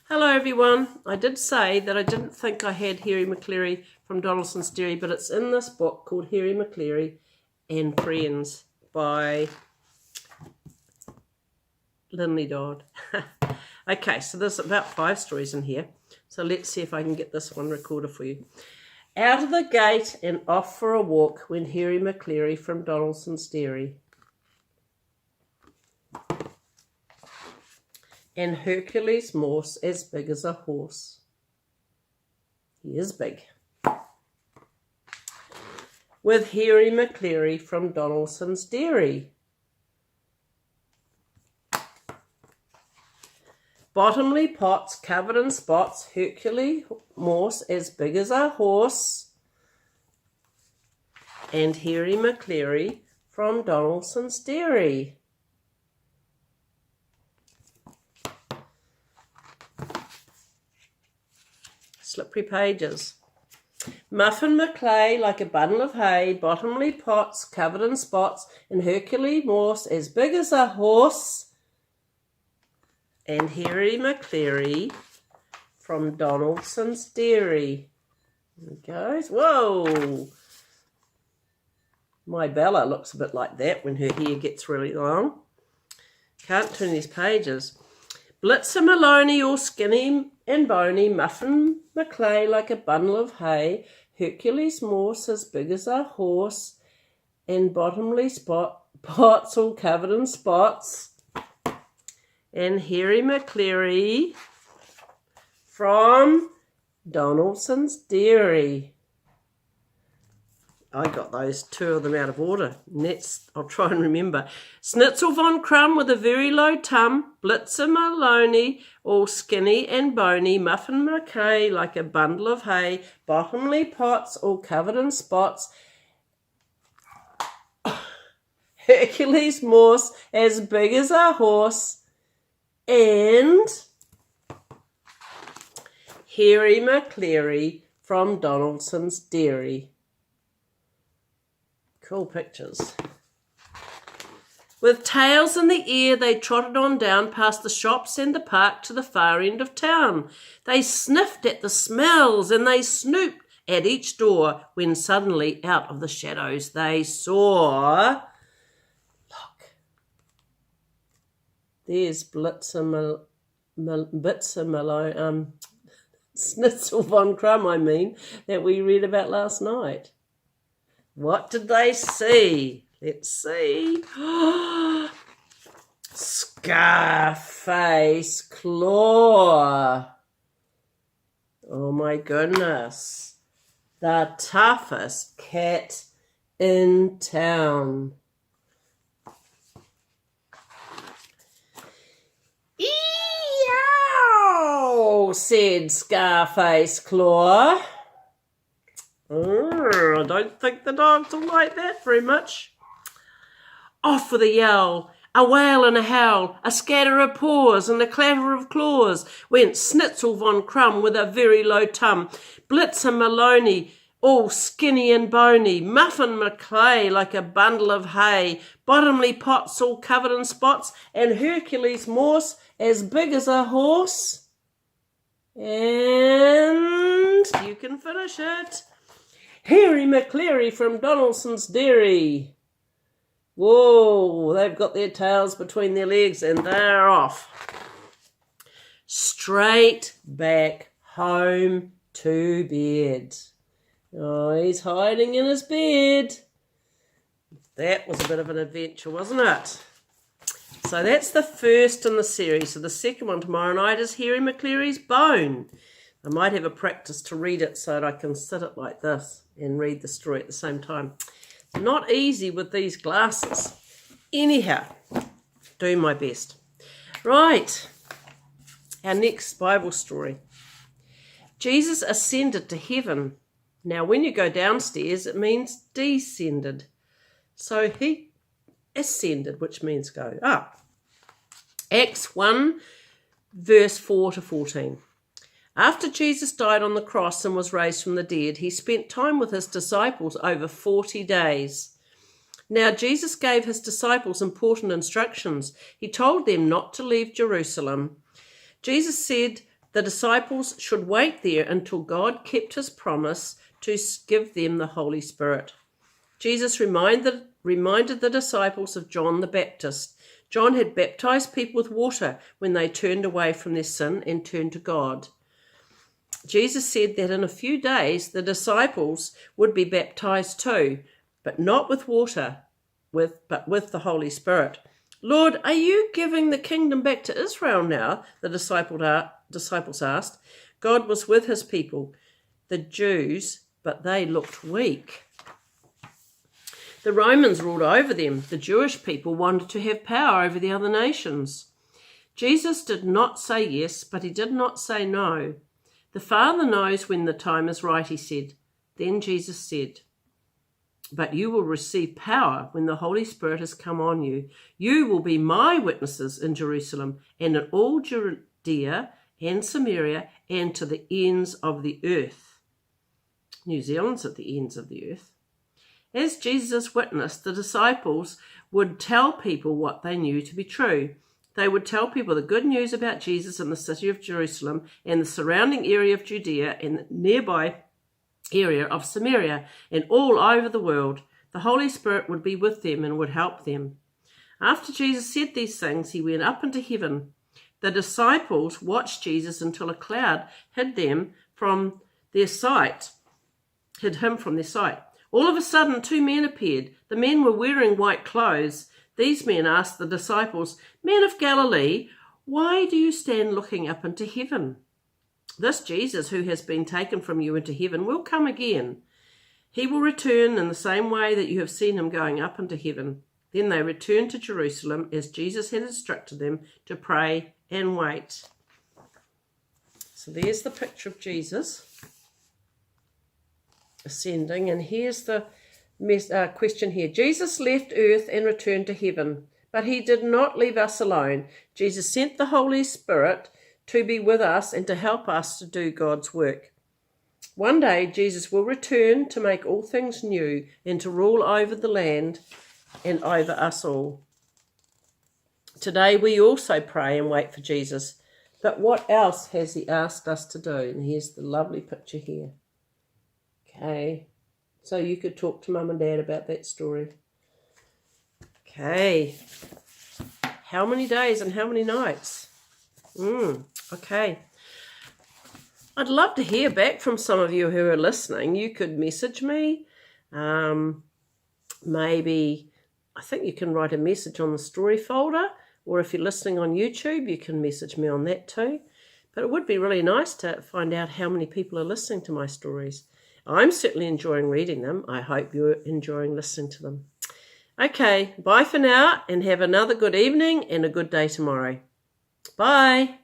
Hello everyone. I did say that I didn't think I had Harry Maclary from Donaldson's Dairy, but it's in this book called Harry Maclary and Friends by Linley Dodd. Okay, so there's about 5 stories in here. So let's see if I can get this one recorded for you. Out of the gate and off for a walk went Harry Maclary from Donaldson's Dairy. And Hercules Morse as big as a horse. He is big. With Harry Maclary from Donaldson's Dairy. Bottomly pots covered in spots, Hercules Morse as big as a horse. And Harry Maclary from Donaldson's Dairy. Slippery pages. Muffin Maclay like a bundle of hay, bottomly pots covered in spots, and Hercules Morse as big as a horse. And Harry Maclary from Donaldson's Dairy. There it goes. Whoa! My Bella looks a bit like that when her hair gets really long. Can't turn these pages. Blitzer Maloney all skinny and bony, Muffin Maclay like a bundle of hay, Hercules Morse as big as a horse, and bottomly pots all covered in spots, and Harry Maclary from Donaldson's Dairy. I got those 2 of them out of order. Next, I'll try and remember. Schnitzel Vonn Crumb with a very low tum, Blitzer Maloney, all skinny and bony, Muffin Maclay like a bundle of hay, bottomly pots all covered in spots, Hercules Morse as big as a horse, and Harry Maclary from Donaldson's Dairy. Cool pictures. With tails in the air, they trotted on down past the shops and the park to the far end of town. They sniffed at the smells and they snooped at each door when suddenly out of the shadows they saw... Look. There's Schnitzel Vonn Crumb, that we read about last night. What did they see? Let's see. Scarface Claw. Oh my goodness. The toughest cat in town. Eeyow, said Scarface Claw. I don't think the dogs will like that very much. Off with a yell, a wail and a howl, a scatter of paws and a clatter of claws went Schnitzel Vonn Crumb with a very low tum, Blitzer Maloney, all skinny and bony, Muffin Maclay like a bundle of hay, bottomly pots all covered in spots, and Hercules Morse as big as a horse. And you can finish it. Harry Maclary from Donaldson's Dairy. Whoa, they've got their tails between their legs and they're off. Straight back home to bed. Oh, he's hiding in his bed. That was a bit of an adventure, wasn't it? So that's the first in the series. So the second one tomorrow night is Harry Maclary's Bone. I might have a practice to read it so that I can sit it like this and read the story at the same time. It's not easy with these glasses. Anyhow, doing my best. Right, our next Bible story. Jesus ascended to heaven. Now, when you go downstairs, it means descended. So he ascended, which means go up. Acts 1, verse 4 to 14. After Jesus died on the cross and was raised from the dead, he spent time with his disciples over 40 days. Now Jesus gave his disciples important instructions. He told them not to leave Jerusalem. Jesus said, The disciples should wait there until God kept his promise to give them the Holy Spirit. Jesus reminded the disciples of John the Baptist. John had baptized people with water when they turned away from their sin and turned to God. Jesus said that in a few days the disciples would be baptized too, but not with water, but with the Holy Spirit. Lord, are you giving the kingdom back to Israel now? The disciples asked. God was with his people, the Jews, but they looked weak. The Romans ruled over them. The Jewish people wanted to have power over the other nations. Jesus did not say yes, but he did not say no. The Father knows when the time is right, he said. Then Jesus said, but you will receive power when the Holy Spirit has come on you. You will be my witnesses in Jerusalem and in all Judea and Samaria and to the ends of the earth. New Zealand's at the ends of the earth. As Jesus' witness, the disciples would tell people what they knew to be true. They would tell people the good news about Jesus in the city of Jerusalem and the surrounding area of Judea and the nearby area of Samaria and all over the world. The Holy Spirit would be with them and would help them. After Jesus said these things, he went up into heaven. The disciples watched Jesus until a cloud hid him from their sight. All of a sudden, two men appeared. The men were wearing white clothes. These men asked the disciples, "Men of Galilee, why do you stand looking up into heaven? This Jesus who has been taken from you into heaven will come again. He will return in the same way that you have seen him going up into heaven." Then they returned to Jerusalem as Jesus had instructed them to pray and wait. So there's the picture of Jesus ascending, and here's the question here. Jesus left earth and returned to heaven, but he did not leave us alone. Jesus sent the Holy Spirit to be with us and to help us to do God's work. One day Jesus will return to make all things new and to rule over the land and over us all. Today we also pray and wait for Jesus, but what else has he asked us to do? And here's the lovely picture here. Okay, so you could talk to Mum and Dad about that story. Okay, how many days and how many nights? Okay. I'd love to hear back from some of you who are listening. You could message me. Maybe, I think you can write a message on the story folder, or if you're listening on YouTube, you can message me on that too. But it would be really nice to find out how many people are listening to my stories. I'm certainly enjoying reading them. I hope you're enjoying listening to them. Okay, bye for now, and have another good evening and a good day tomorrow. Bye.